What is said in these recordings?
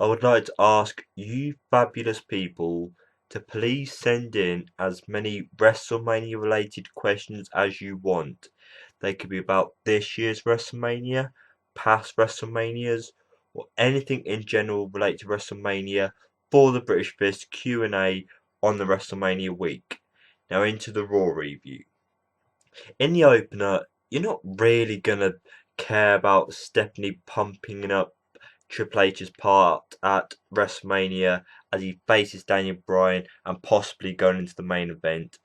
I would like to ask you fabulous people to please send in as many WrestleMania related questions as you want. They could be about this year's WrestleMania, past WrestleManias, or anything in general related to WrestleMania for the British Fist Q&A on the WrestleMania week. Now into the Raw review. In the opener, you're not really gonna care about Stephanie pumping up Triple H's part at WrestleMania as he faces Daniel Bryan and possibly going into the main event.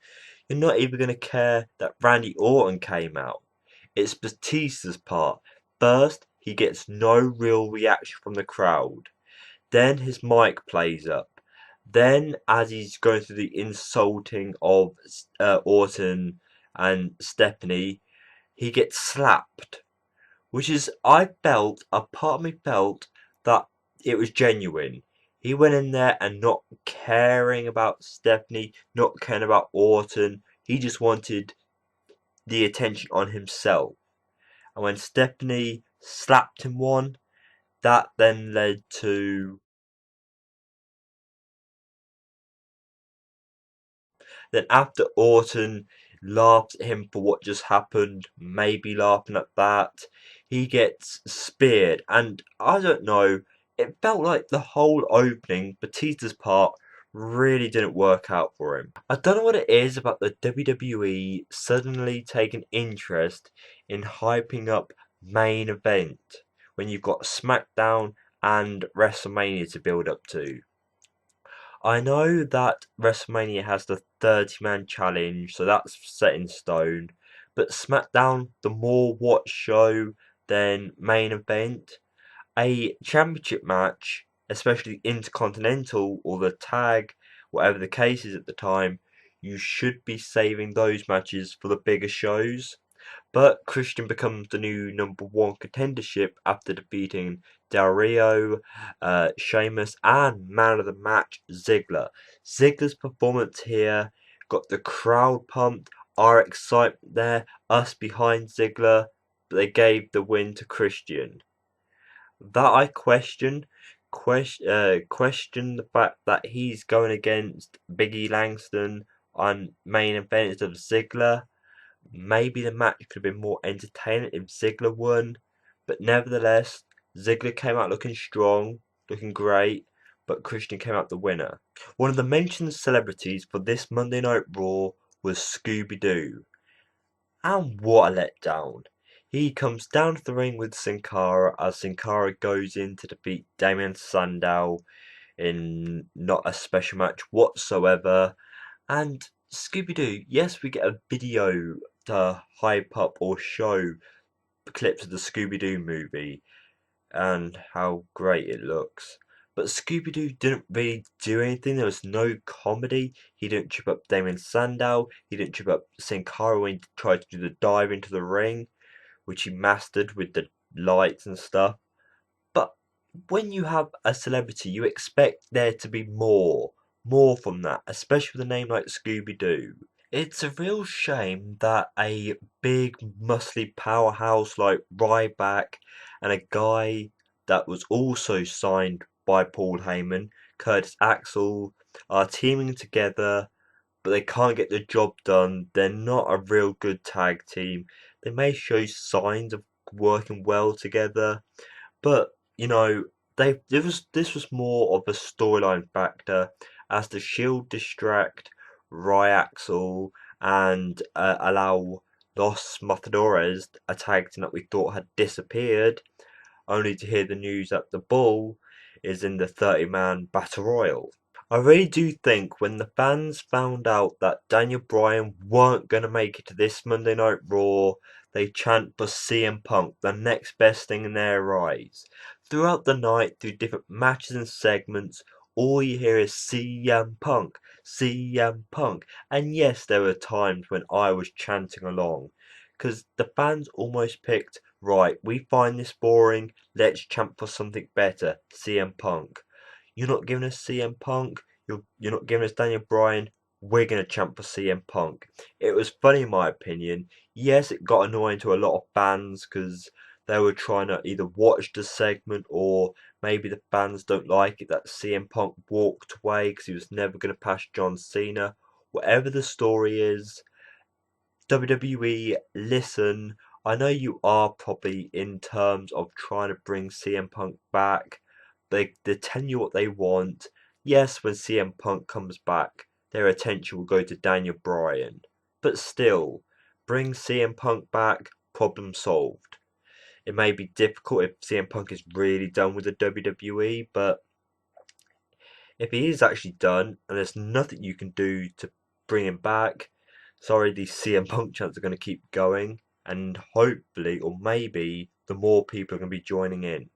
You're not even going to care that Randy Orton came out. It's Batista's part. First, he gets no real reaction from the crowd. Then his mic plays up. Then, as he's going through the insulting of Orton and Stephanie, he gets slapped. Which is, a part of me felt that it was genuine. He went in there and not caring about Stephanie, not caring about Orton. He just wanted the attention on himself. And when Stephanie slapped him one, that then led to. Then after Orton laughs at him for what just happened, maybe laughing at that, he gets speared. And I don't know, it felt like the whole opening, Batista's part, really didn't work out for him. I don't know what it is about the WWE suddenly taking interest in hyping up main event when you've got SmackDown and WrestleMania to build up to. I know that WrestleMania has the 30-man challenge, so that's set in stone. But SmackDown, the more watched show than main event, a championship match, especially Intercontinental or the tag, whatever the case is at the time, you should be saving those matches for the bigger shows. But Christian becomes the new number one contendership after defeating Del Rio, Sheamus, and man of the match Ziggler. Ziggler's performance here got the crowd pumped, our excitement there, us behind Ziggler, but they gave the win to Christian. That I question the fact that he's going against Biggie Langston on main event of Ziggler. Maybe the match could have been more entertaining if Ziggler won, but nevertheless, Ziggler came out looking strong, looking great, but Christian came out the winner. One of the mentioned celebrities for this Monday Night Raw was Scooby-Doo. And what a letdown. He comes down to the ring with Sin Cara as Sin Cara goes in to defeat Damien Sandow in not a special match whatsoever. And Scooby-Doo, yes, we get a video to hype up or show clips of the Scooby-Doo movie and how great it looks. But Scooby-Doo didn't really do anything. There was no comedy. He didn't trip up Damien Sandow. He didn't trip up Sin Cara when he tried to do the dive into the ring, which he mastered with the lights and stuff. But when you have a celebrity, you expect there to be more from that, especially with a name like Scooby-Doo. It's a real shame that a big, muscly powerhouse like Ryback and a guy that was also signed by Paul Heyman, Curtis Axel, are teaming together, but they can't get the job done. They're not a real good tag team. They may show signs of working well together, but this was more of a storyline factor as the Shield distract Ryaxel and allow Los Matadores, a tag team that we thought had disappeared, only to hear the news that the Bull is in the 30-man Battle Royal. I really do think when the fans found out that Daniel Bryan weren't going to make it to this Monday Night Raw, they chant for CM Punk, the next best thing in their eyes. Throughout the night, through different matches and segments, all you hear is CM Punk, CM Punk. And yes, there were times when I was chanting along, because the fans almost picked, right, we find this boring, let's chant for something better, CM Punk. You're not giving us CM Punk. You're not giving us Daniel Bryan. We're gonna champ for CM Punk. It was funny in my opinion. Yes, it got annoying to a lot of fans because they were trying to either watch the segment or Maybe the fans don't like it that CM Punk walked away because he was never going to pass John Cena. Whatever the story is, WWE, listen. I know you are probably in terms of trying to bring CM Punk back. They're telling you what they want. Yes, when CM Punk comes back, their attention will go to Daniel Bryan. But still, bring CM Punk back, problem solved. It may be difficult if CM Punk is really done with the WWE, but if he is actually done and there's nothing you can do to bring him back, sorry, these CM Punk chants are going to keep going, and hopefully, or maybe, the more people are going to be joining in.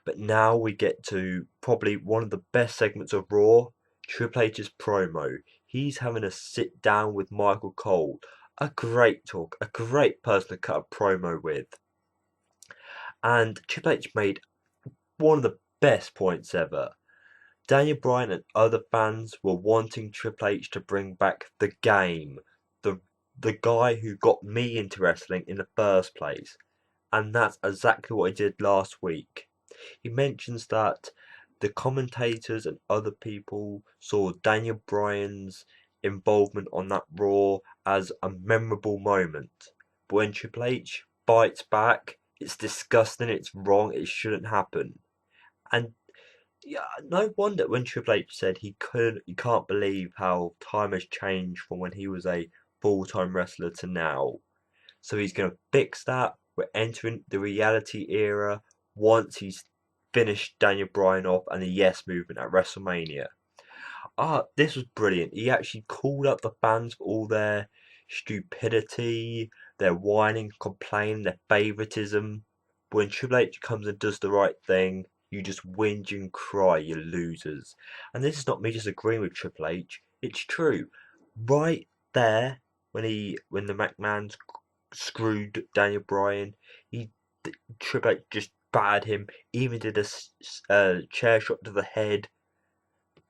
But now we get to probably one of the best segments of Raw, Triple H's promo. He's having a sit down with Michael Cole. A great talk, a great person to cut a promo with. And Triple H made one of the best points ever. Daniel Bryan and other fans were wanting Triple H to bring back the game, the the guy who got me into wrestling in the first place, and that's exactly what he did last week. He mentions that the commentators and other people saw Daniel Bryan's involvement on that Raw as a memorable moment. But when Triple H bites back, it's disgusting, it's wrong, it shouldn't happen. And yeah, no wonder when Triple H said he can't believe how time has changed from when he was a full-time wrestler to now. So he's going to fix that. We're entering the reality era once he's finished Daniel Bryan off and the Yes Movement at WrestleMania. This was brilliant. He actually called up the fans for all their stupidity, their whining, complaining, their favoritism. When Triple H comes and does the right thing, you just whinge and cry, you losers. And this is not me just agreeing with Triple H. It's true. Right there, when the McMahons screwed Daniel Bryan, he Triple H just battered him. Even did a chair shot to the head.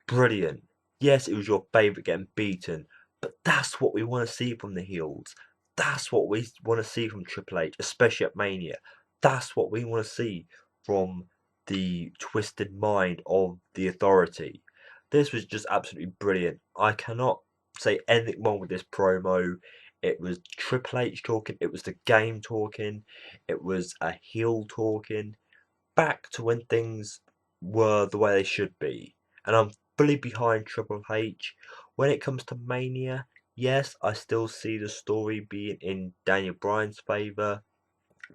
Brilliant. Yes, it was your favourite getting beaten, but that's what we want to see from the heels. That's what we want to see from Triple H, especially at Mania. That's what we want to see from the twisted mind of the Authority. This was just absolutely brilliant. I cannot say anything wrong with this promo. It was Triple H talking, it was the game talking, it was a heel talking, back to when things were the way they should be. And I'm fully behind Triple H. When it comes to Mania, yes, I still see the story being in Daniel Bryan's favour,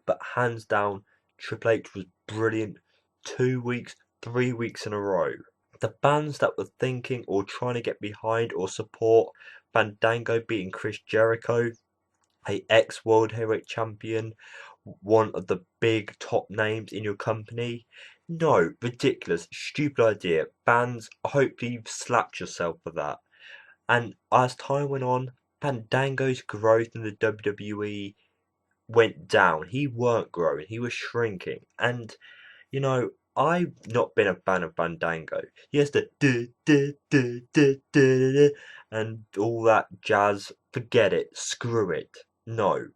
but hands down, Triple H was brilliant 2 weeks, 3 weeks in a row. The fans that were thinking or trying to get behind or support Fandango beating Chris Jericho, a ex-World Heavyweight Champion, one of the big top names in your company. No, ridiculous, stupid idea. Fans, hopefully you've slapped yourself for that. And as time went on, Fandango's growth in the WWE went down. He weren't growing, he was shrinking. And, I've not been a fan of Fandango. He has the and all that jazz. Forget it. Screw it. No.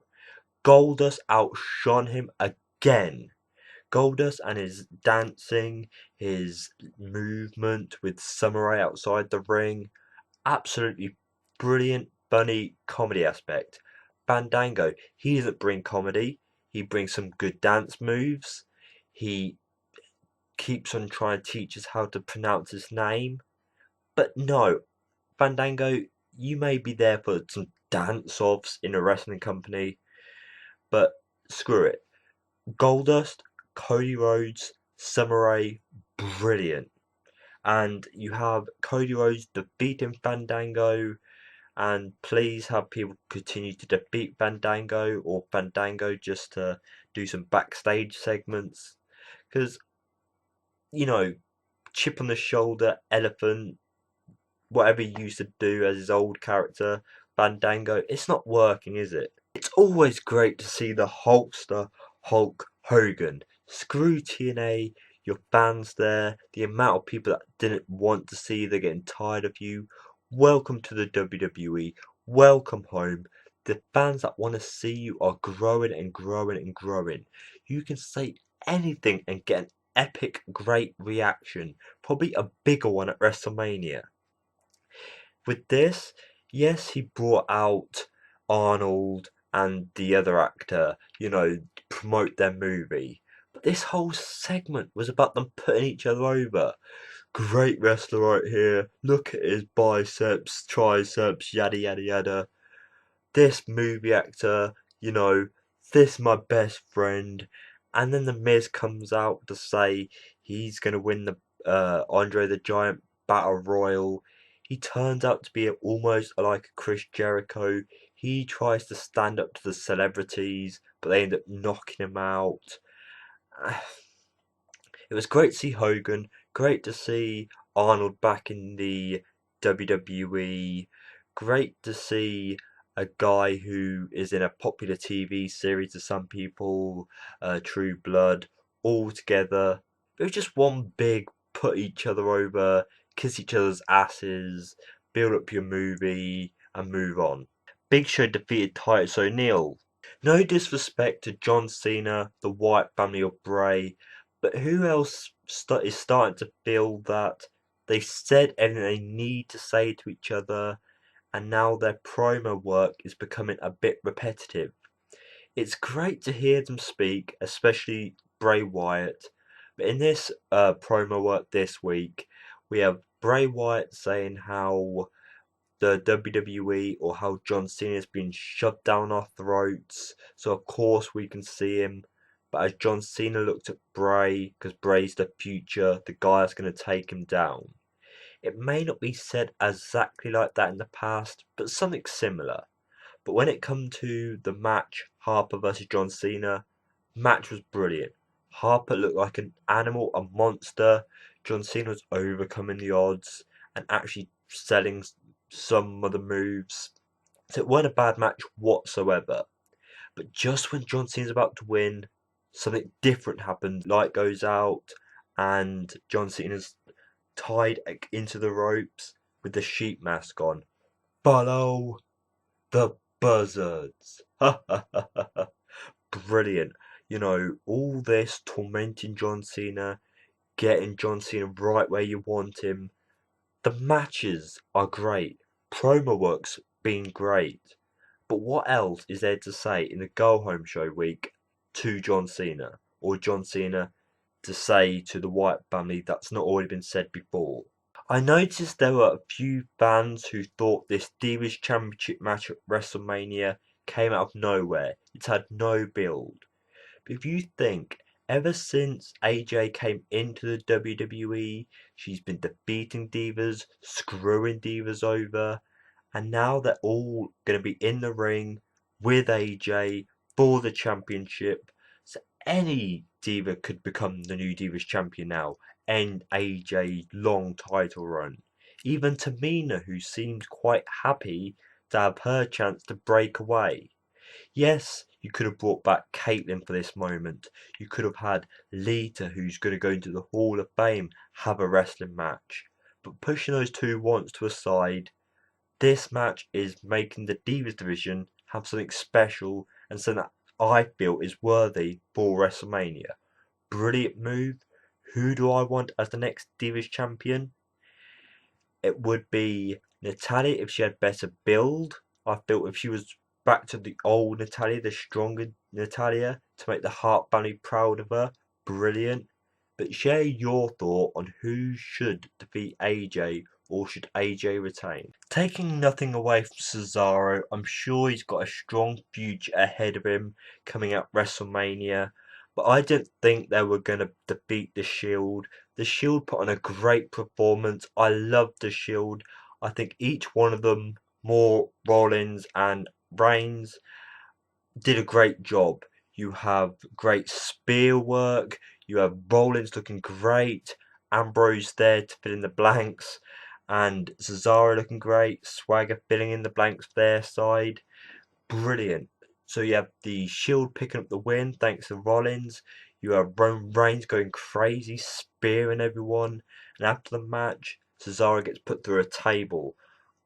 Goldust outshone him again. Goldust and his dancing, his movement with Samurai outside the ring, absolutely brilliant, funny comedy aspect. Fandango, he doesn't bring comedy, he brings some good dance moves, he keeps on trying to teach us how to pronounce his name. But no, Fandango, you may be there for some dance offs in a wrestling company, but screw it. Goldust, Cody Rhodes, Samurai, brilliant. And you have Cody Rhodes defeating Fandango, and please have people continue to defeat Fandango or Fandango just to do some backstage segments. Because, you know, chip on the shoulder, elephant, whatever he used to do as his old character, Fandango, it's not working, is it? It's always great to see the Hulkster Hulk Hogan. Screw TNA, your fans there, the amount of people that didn't want to see you, they're getting tired of you. Welcome to the WWE. Welcome home. The fans that want to see you are growing and growing and growing. You can say anything and get an epic, great reaction. Probably a bigger one at WrestleMania. With this, yes, he brought out Arnold and the other actor, to promote their movie. But this whole segment was about them putting each other over. Great wrestler right here. Look at his biceps, triceps, yada yada yada. This movie actor, you know, this my best friend. And then the Miz comes out to say he's gonna win the Andre the Giant Battle Royal. He turns out to be almost like a Chris Jericho. He tries to stand up to the celebrities, but they end up knocking him out. It was great to see Hogan, great to see Arnold back in the WWE, great to see a guy who is in a popular TV series to some people, True Blood, all together. It was just one big put each other over, kiss each other's asses, build up your movie, and move on. Big Show defeated Titus O'Neil. No disrespect to John Cena, the Wyatt family, or Bray, but who else is starting to feel that they said everything they need to say to each other, and now their promo work is becoming a bit repetitive? It's great to hear them speak, especially Bray Wyatt, but in this promo work this week, we have Bray Wyatt saying how the WWE or how John Cena's been shoved down our throats, so of course we can see him. But as John Cena looked at Bray, because Bray's the future, the guy that's going to take him down. It may not be said exactly like that in the past, but something similar. But when it come to the match, Harper versus John Cena, match was brilliant. Harper looked like an animal, a monster. John Cena was overcoming the odds and actually selling some of the moves. So it wasn't a bad match whatsoever. But just when John Cena's about to win, something different happens. Light goes out, and John Cena's tied into the ropes with the sheep mask on. Follow the buzzards. Ha ha ha ha. Brilliant. All this tormenting John Cena, getting John Cena right where you want him. The matches are great. Promo work's been great. But what else is there to say in the go home show week to John Cena? Or John Cena to say to the Wyatt family that's not already been said before? I noticed there were a few fans who thought this Divas Championship match at WrestleMania came out of nowhere. It's had no build. But if you think, ever since AJ came into the WWE, she's been defeating divas, screwing divas over, and now they're all going to be in the ring with AJ for the championship. So any diva could become the new Divas champion now, end AJ's long title run. Even Tamina, who seemed quite happy to have her chance to break away. Yes, you could have brought back Caitlyn for this moment. You could have had Lita, who's going to go into the Hall of Fame, have a wrestling match. But pushing those two wants to a side, this match is making the Divas division have something special and something that I feel is worthy for WrestleMania. Brilliant move. Who do I want as the next Divas champion? It would be Natalia if she had better build. I felt if she was back to the old Natalia, the stronger Natalia, to make the Hart family proud of her, brilliant. But share your thought on who should defeat AJ or should AJ retain. Taking nothing away from Cesaro, I'm sure he's got a strong future ahead of him coming up WrestleMania. But I didn't think they were going to defeat the Shield. The Shield put on a great performance. I loved the Shield. I think each one of them, more Rollins and Reigns, did a great job. You have great spear work. You have Rollins looking great. Ambrose there to fill in the blanks. And Cesaro looking great. Swagger filling in the blanks for their side. Brilliant. So you have the Shield picking up the win thanks to Rollins. You have Roman Reigns going crazy, spearing everyone. And after the match, Cesaro gets put through a table.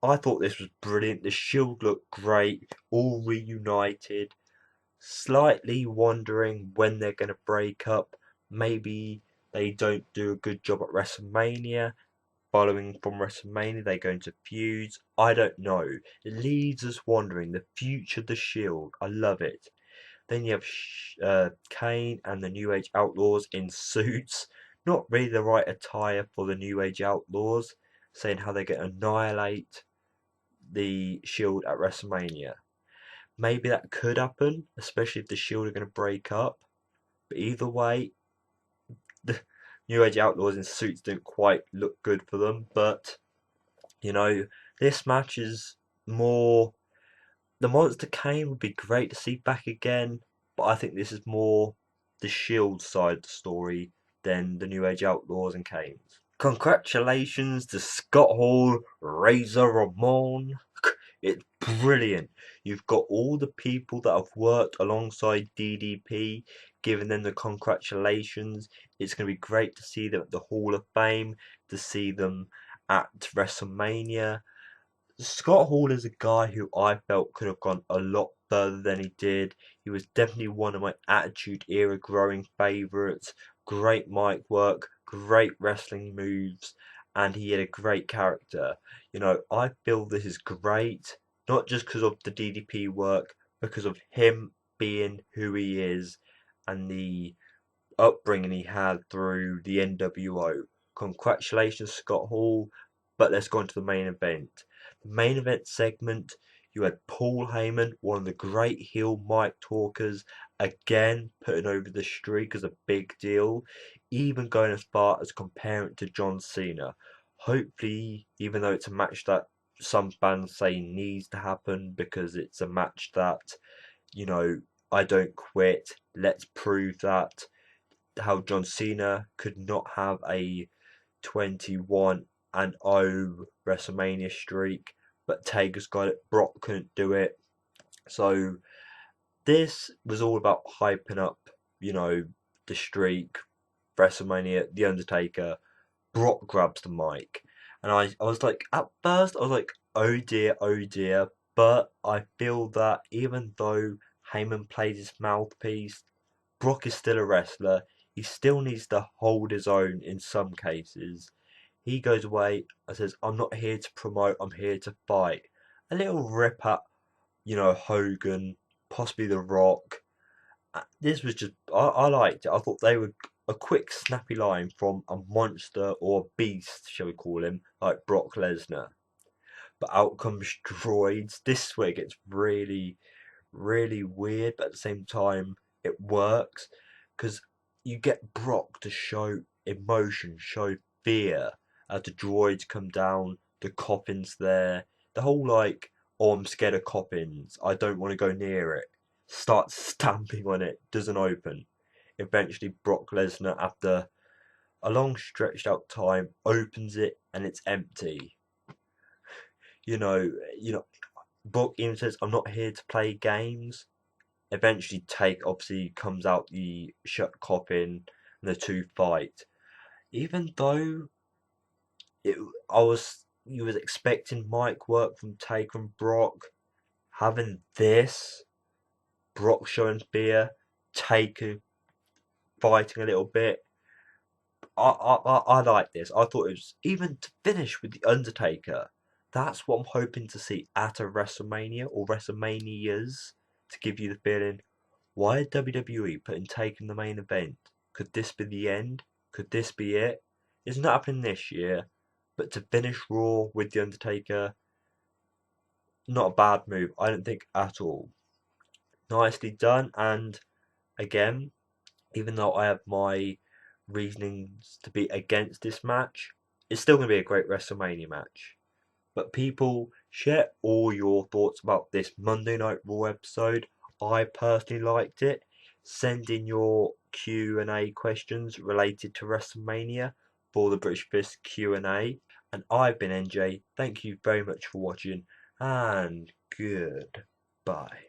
I thought this was brilliant. The Shield looked great, all reunited. Slightly wondering when they're going to break up. Maybe they don't do a good job at WrestleMania. Following from WrestleMania, they go into feuds. I don't know. It leaves us wondering. The future of the Shield. I love it. Then you have Kane and the New Age Outlaws in suits. Not really the right attire for the New Age Outlaws. Saying how they're going to annihilate the Shield at WrestleMania. Maybe that could happen, especially if the Shield are going to break up. But either way, the New Age Outlaws in suits didn't quite look good for them. But, you know, this match is more. The Monster Kane would be great to see back again, but I think this is more the Shield side of the story than the New Age Outlaws and Kane's. Congratulations to Scott Hall, Razor Ramon. It's brilliant. You've got all the people that have worked alongside DDP, giving them the congratulations. It's going to be great to see them at the Hall of Fame, to see them at WrestleMania. Scott Hall is a guy who I felt could have gone a lot further than he did. He was definitely one of my Attitude Era growing favourites. Great mic work, great wrestling moves, and he had a great character. I feel this is great, not just because of the DDP work, because of him being who he is and the upbringing he had through the NWO. Congratulations, Scott Hall. But let's go on to the main event. The main event segment, you had Paul Heyman, one of the great heel mic talkers, again putting over the streak as a big deal, even going as far as comparing it to John Cena. Hopefully, even though it's a match that some fans say needs to happen because it's a match that, you know, I don't quit. Let's prove that how John Cena could not have a 21 and 0 WrestleMania streak, but Taker's got it. Brock couldn't do it. So this was all about hyping up, the streak, WrestleMania, The Undertaker. Brock grabs the mic. And I was like, at first, I was like, oh dear, oh dear. But I feel that even though Heyman played his mouthpiece, Brock is still a wrestler. He still needs to hold his own in some cases. He goes away and says, I'm not here to promote, I'm here to fight. A little rip at, Hogan, possibly The Rock. This was just, I liked it. I thought they were a quick, snappy line from a monster or a beast, shall we call him, like Brock Lesnar. But out comes droids. This is where it gets really, really weird, but at the same time, it works because you get Brock to show emotion, show fear as the droids come down, the coffin's there, the whole like, oh, I'm scared of coffins, I don't want to go near it. Starts stamping on it, doesn't open. Eventually, Brock Lesnar, after a long stretched out time, opens it and it's empty. You know, Brock even says, I'm not here to play games. Eventually Take obviously comes out the shut coffin and the two fight. Even though it, you was expecting mic work from Take and Brock, having this, Brock showing fear, Take fighting a little bit. I like this. I thought it was even to finish with the Undertaker. That's what I'm hoping to see at a WrestleMania or WrestleManias to give you the feeling. Why is WWE putting Taker in the main event? Could this be the end? Could this be it? It's not happening this year, but to finish Raw with The Undertaker, not a bad move, I don't think at all. Nicely done, and again, even though I have my reasonings to be against this match, it's still going to be a great WrestleMania match. But people, share all your thoughts about this Monday Night Raw episode. I personally liked it. Send in your Q&A questions related to WrestleMania for the British Fist Q&A. And I've been NJ. Thank you very much for watching and goodbye.